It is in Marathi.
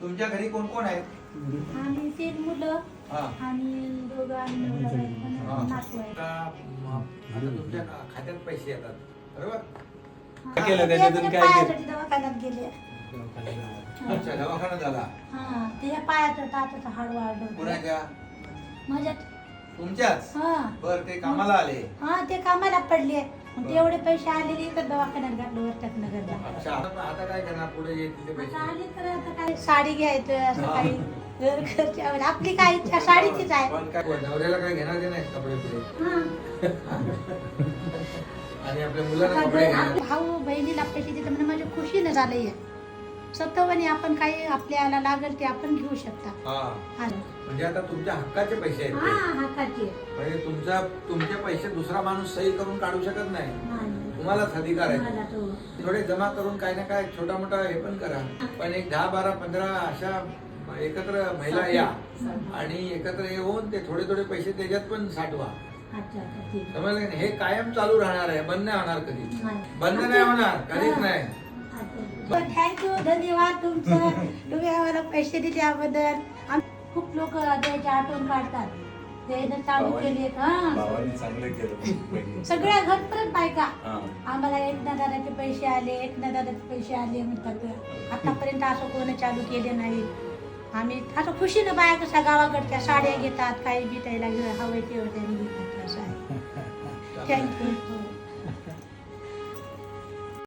तुमच्या घरी कोण कोण आहेत? आणि 3 मुलं हा. आणि दोघं आणि नातू आहे. आता तुमच्या खात्यात पैसे येतात बरोबर? काय केलं त्याच्यातून? काय केलं? पायासाठी दवाखान्यात गेले. अच्छा, दवाखाना झाला. हा ते पायाचं टाचाचं हाड वाढलं. कुणाच्या? माझ्यात. तुमच्याच? हा बर, ते कामाला आले. हा ते कामाला पडले. मग तेवढे पैसे आलेले तर दवाखान्यात घातलं वर्षात नगरला. अच्छा, आता काय करणार पुढे येतील ते आता पैसे? आले तर आता काय साडी घ्यायचं असं काही घर खर्च आपली काय इच्छा साडीचीच आहे. पण काय नवऱ्याला काय घेणार ते नाही कपडे पुढे? हा. आणि आपल्या मुलांना कपडे घेणार? भाऊ बहिणीला पैसे देते म्हणजे माझ्या खुशीनं झालंय. स्वतःवानी आपण काही आपल्याला लागेल ते आपण घेऊ शकता. हा. म्हणजे आता तुमच्या हक्काचे पैसे आहेत हा ते. हक्काची. म्हणजे तुमचे पैसे दुसरा माणूस सही करून काढू शकत नाही. नाही. तुम्हालाच अधिकार आहे. मला तो. थोडे जमा करून काय ना काय छोटा मोठा हे पण करा. पण एक 10, 12, 15 अशा एकत्र महिला या आणि एकत्र येऊन ते थोडे थोडे पैसे त्याच्यात पण साठवा. अच्छा, अच्छा, ठीक. समजलं का नाही? हे कायम चालू राहणार आहे, बंद नाही होणार कधी. नाही. बंद नाही होणार कधीच नाही. थँक्यू, धन्यवाद तुमचं. तुम्ही आम्हाला पैसे दिल्याबद्दल. खूप लोक द्यायची आठवण काढतात. त्यानं चालू केले. हा भावाने चांगलं केलं. सगळ्या घरपर्यंत बायका हा. आम्हाला एकदा दादाचे पैसे आले, एकदा दादाचे पैसे आले म्हणतात. आतापर्यंत असं कोण चालू केले नाही. आम्ही असं खुशीनं बाया कशा गावाकडच्या साड्या घेतात, काही बी त्याला हवं तेवढं त्यांनी घेतात. असं आहे. थँक्यू.